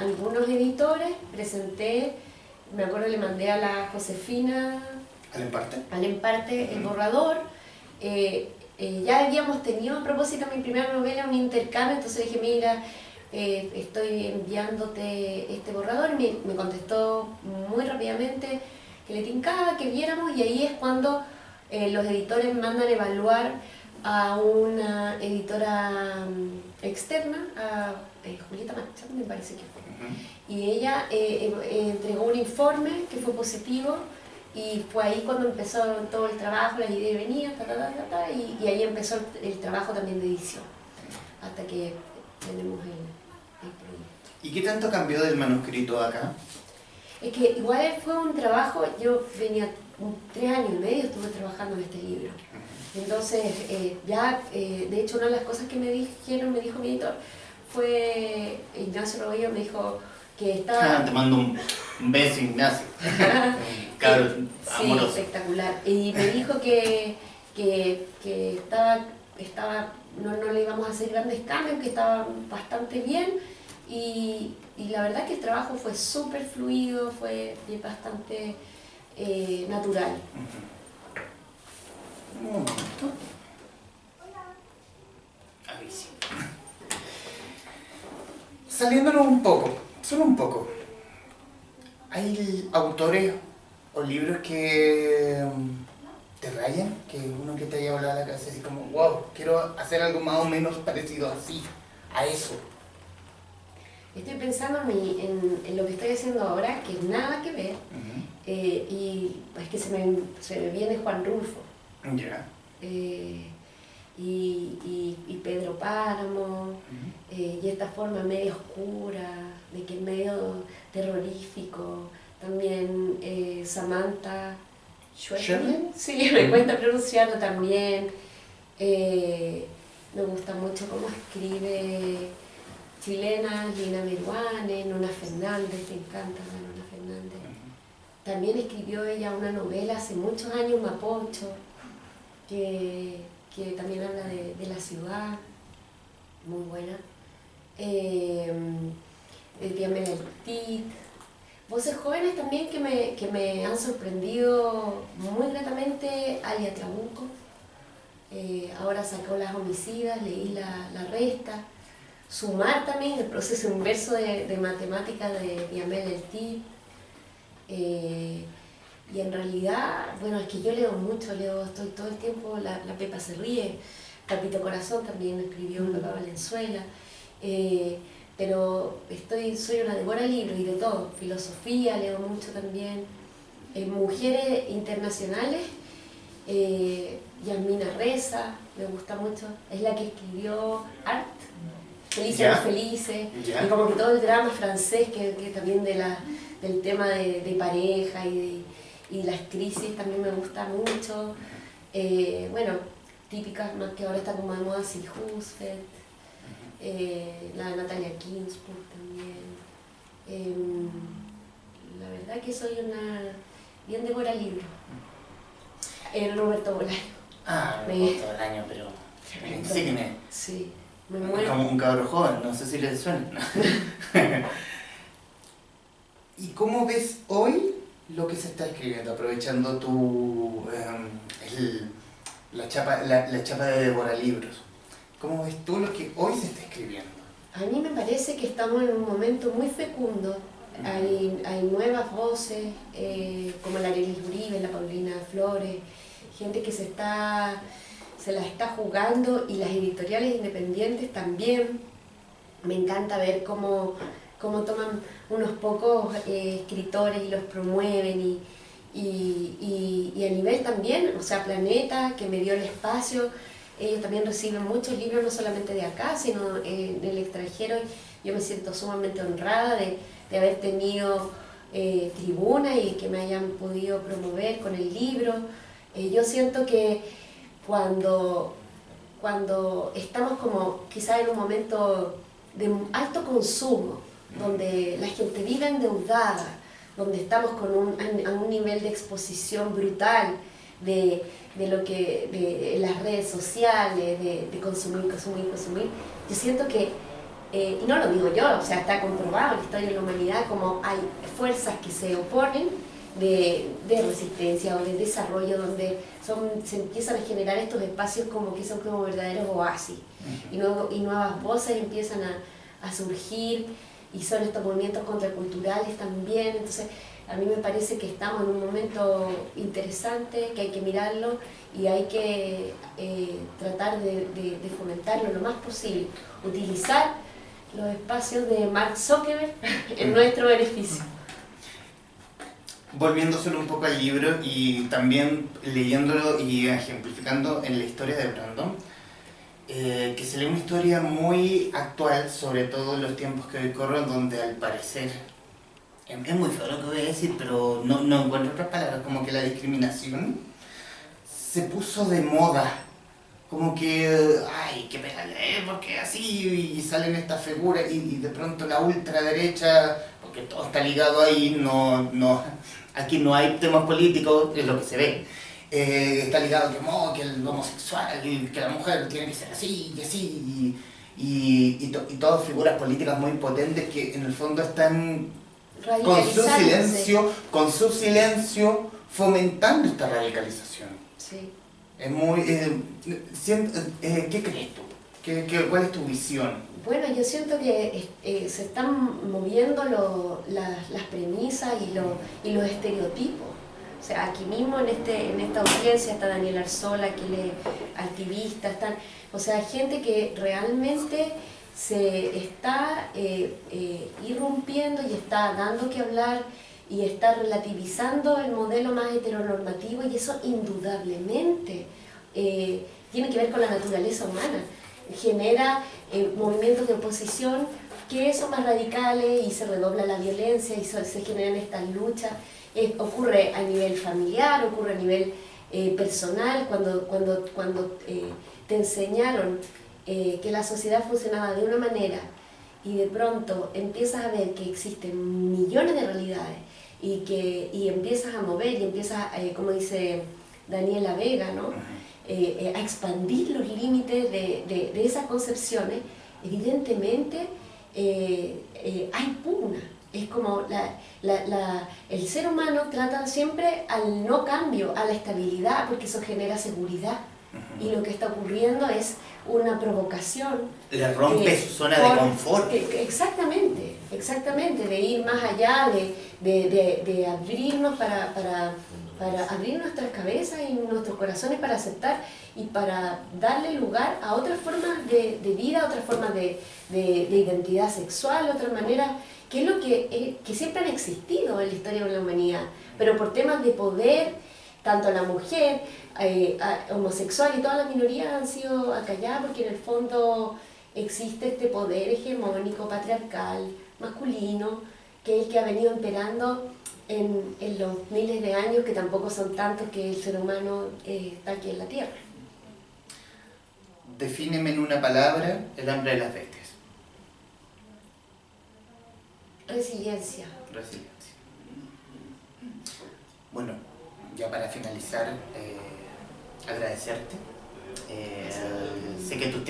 algunos editores, presenté, me acuerdo le mandé a la Josefina al Emparte el borrador. Ya habíamos tenido a propósito de mi primera novela un intercambio, entonces dije, mira, estoy enviándote este borrador, y me contestó muy rápidamente que le tincaba, que viéramos, y ahí es cuando los editores mandan evaluar a una editora externa, a Julieta Machado, me parece que fue. Y ella entregó un informe que fue positivo, y fue ahí cuando empezó todo el trabajo, las ideas venían, y ahí empezó el trabajo también de edición, hasta que tenemos el proyecto. ¿Y qué tanto cambió del manuscrito acá? Es que igual fue un trabajo, yo venía 3 años y medio, estuve trabajando en este libro. Entonces, de hecho, una de las cosas que me dijo mi editor, fue Ignacio Robillo, me dijo que estaba... Te mando un beso, Ignacio. Cabrón, sí, amoroso. espectacular. Y me dijo que no le íbamos a hacer grandes cambios, que estaba bastante bien, y la verdad que el trabajo fue súper fluido, fue bastante natural. Un momento. Ahí sí. Saliéndonos un poco, solo un poco. ¿Hay autores o libros que te rayan? Que uno que te haya volado a la cabeza así como, wow, quiero hacer algo más o menos parecido así, a eso. Estoy pensando en lo que estoy haciendo ahora, que nada que ver, y es que se me viene Juan Rulfo. Ya. Y Pedro Páramo, y esta forma medio oscura, de que es medio terrorífico. También Samantha Schweblin, sí, me cuesta pronunciarlo también. Me gusta mucho cómo escribe chilena, Lina Meruane, Nona Fernández, me encanta la Nona Fernández. También escribió ella una novela hace muchos años, Mapocho, que también habla de la ciudad, muy buena. Diamela Tit. Voces jóvenes también que me han sorprendido muy gratamente, Alia Trabuco. Ahora sacó Las Homicidas, leí La Resta. Sumar también, el proceso inverso de matemáticas de Diamela Tit. Y en realidad, bueno, es que yo leo mucho, estoy todo el tiempo, la Pepa se ríe, Capito Corazón también escribió Pepa Valenzuela, pero soy una devora libros y de todo, filosofía leo mucho también, mujeres internacionales, Yasmina Reza, me gusta mucho, es la que escribió Art, Felices o Felices, y como que todo el drama francés que también del tema de pareja y las crisis también me gusta mucho. Bueno, típicas más que ahora está como de moda, Sil Husfeld, la de Natalia Ginsburg también. La verdad que soy una bien devora libros. Roberto Bolaño. Roberto Bolaño, pero insigne. Sí, me muero. Como un cabro joven, no sé si le suena. ¿Y cómo ves hoy lo que se está escribiendo, aprovechando la chapa de Devoralibros? ¿Cómo ves tú lo que hoy se está escribiendo? A mí me parece que estamos en un momento muy fecundo. Hay nuevas voces, como la Arelis Uribe, la Paulina Flores, gente que se la está jugando, y las editoriales independientes también. Me encanta ver cómo toman unos pocos escritores y los promueven, y a nivel también, o sea, Planeta, que me dio el espacio, ellos también reciben muchos libros, no solamente de acá, sino en el extranjero. Yo me siento sumamente honrada de haber tenido tribuna y que me hayan podido promover con el libro. Yo siento que cuando estamos como quizás en un momento de alto consumo, donde la gente vive endeudada, donde estamos a un nivel de exposición brutal de las redes sociales, de consumir, yo siento que, y no lo digo yo, o sea, está comprobado en la historia de la humanidad, como hay fuerzas que se oponen de resistencia o de desarrollo, donde se empiezan a generar estos espacios como que son como verdaderos oasis, y nuevas voces empiezan a surgir, y son estos movimientos contraculturales también. Entonces a mí me parece que estamos en un momento interesante, que hay que mirarlo y hay que tratar de fomentarlo lo más posible, utilizar los espacios de Mark Zuckerberg en nuestro beneficio. Volviéndoselo un poco al libro y también leyéndolo y ejemplificando en la historia de Brandon, que se lee una historia muy actual, sobre todo en los tiempos que hoy corren, donde al parecer, es muy feo lo que voy a decir, pero no encuentro otras palabras, como que la discriminación se puso de moda, como que, ay, que pégale, porque así, y salen estas figuras, y de pronto la ultraderecha, porque todo está ligado ahí, aquí no hay temas políticos, es lo que se ve. Está ligado que el homosexual, que la mujer tiene que ser así y así, y todas figuras políticas muy potentes que en el fondo están con su silencio fomentando esta radicalización. Sí. Es muy... ¿qué crees tú? ¿Cuál es tu visión? Bueno, yo siento que se están moviendo las premisas y los estereotipos. O sea, aquí mismo en esta audiencia está Daniel Arzola, que él es activista, o sea, gente que realmente se está irrumpiendo y está dando que hablar y está relativizando el modelo más heteronormativo, y eso indudablemente tiene que ver con la naturaleza humana. Genera movimientos de oposición que son más radicales y se redobla la violencia y se generan estas luchas. Ocurre a nivel familiar, ocurre a nivel personal, cuando te enseñaron que la sociedad funcionaba de una manera y de pronto empiezas a ver que existen millones de realidades y empiezas a mover y empiezas, como dice Daniela Vega, ¿no? A expandir los límites de esas concepciones, evidentemente hay pugna. Es como el ser humano trata siempre al no cambio, a la estabilidad, porque eso genera seguridad. Y lo que está ocurriendo es una provocación. Le rompe su zona de confort. Exactamente, de ir más allá, de abrirnos para abrir nuestras cabezas y nuestros corazones para aceptar y para darle lugar a otras formas de vida, otras formas de identidad sexual, otras maneras, que es lo que siempre han existido en la historia de la humanidad, pero por temas de poder, tanto la mujer, homosexual y todas las minorías han sido acalladas, porque en el fondo existe este poder hegemónico, patriarcal, masculino, que es el que ha venido imperando en los miles de años, que tampoco son tantos, que el ser humano está aquí en la Tierra. Defíneme en una palabra el hambre de las bestias. Resiliencia. Resiliencia. Bueno, ya para finalizar, agradecerte. Sé que tus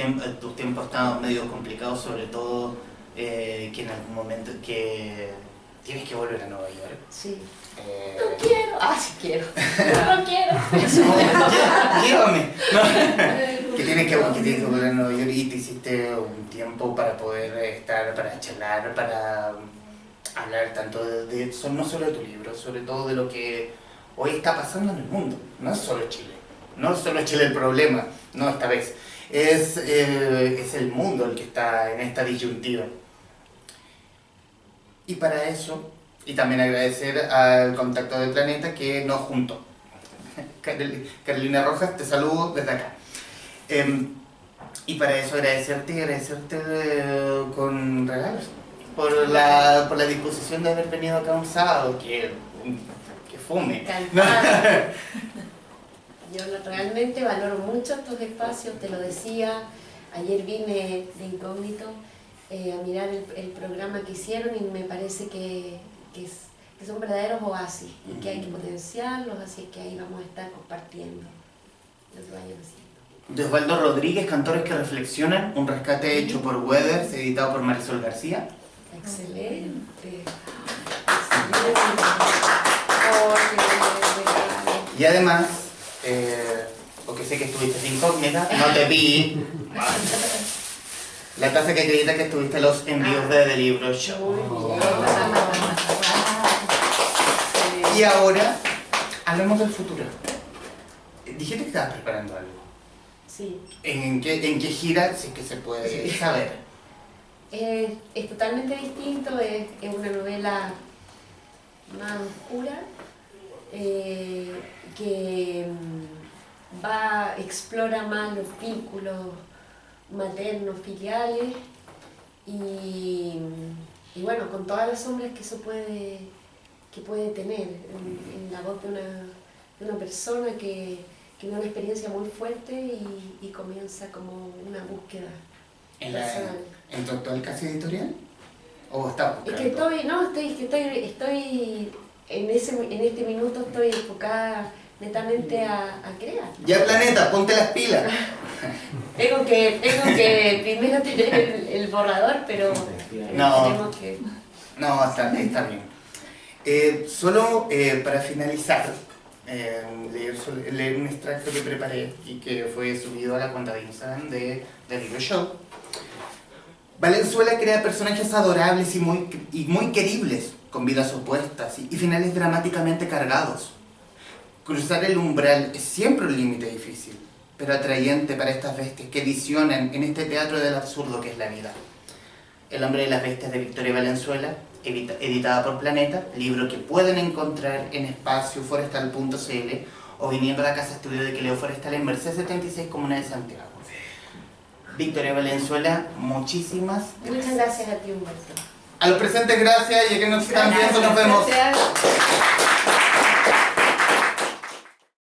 tiempos estaban medio complicados, sobre todo que en algún momento que tienes que volver a Nueva York. Sí. No quiero. Sí quiero. No quiero. Llévame. Que tienes que volver a Nueva York, y te hiciste un tiempo para poder estar, para charlar, para hablar tanto no solo de tu libro, sobre todo de lo que hoy está pasando en el mundo. No es solo Chile. No es solo Chile el problema, no esta vez. Es el mundo el que está en esta disyuntiva. Y para eso, y también agradecer al Contacto del Planeta que nos juntó. Carolina Rojas, te saludo desde acá. Y para eso agradecerte con regalos, por la disposición de haber venido acá un sábado, que fome. Encantada. Yo realmente valoro mucho estos espacios, te lo decía, ayer vine de incógnito a mirar el programa que hicieron, y me parece que son verdaderos oasis y que hay que potenciarlos, así que ahí vamos a estar compartiendo lo que vayan haciendo. De Osvaldo Rodríguez, Cantores que reflexionan, un rescate hecho por Weathers, editado por Marisol García. Excelente. Y además, porque sé que estuviste de incógnita, no te vi. La taza que acredita que estuviste en los envíos de The Libro Show. Y ahora, hablemos del futuro. Dijiste que estabas preparando algo. Sí. ¿En qué gira, si es que se puede saber? Es totalmente distinto, es una novela más oscura, que explora más los vínculos maternos, filiales, y bueno, con todas las sombras que eso puede tener en la voz de una persona que tiene una experiencia muy fuerte y comienza como una búsqueda personal. ¿En tu actual casa editorial? ¿O estás buscando? Es que estoy en este minuto estoy enfocada netamente a crear. Ya, Planeta, ponte las pilas. Tengo que primero tener el borrador, pero tenemos que... No, está bien. Solo para finalizar, leer un extracto que preparé y que fue subido a la cuenta de Instagram de Libro Show. Valenzuela crea personajes adorables y muy queribles, con vidas opuestas y finales dramáticamente cargados. Cruzar el umbral es siempre un límite difícil, pero atrayente para estas bestias que visionan en este teatro del absurdo que es la vida. El hombre de las bestias de Victoria Valenzuela, editada por Planeta, libro que pueden encontrar en espacioforestal.cl o viniendo a la casa estudio de Quileo Forestal en Merced 76, Comuna de Santiago. Victoria Valenzuela, muchísimas gracias. Muchas gracias a ti, Humberto. A los presentes, gracias, y a que nos están viendo, nos vemos. Gracias.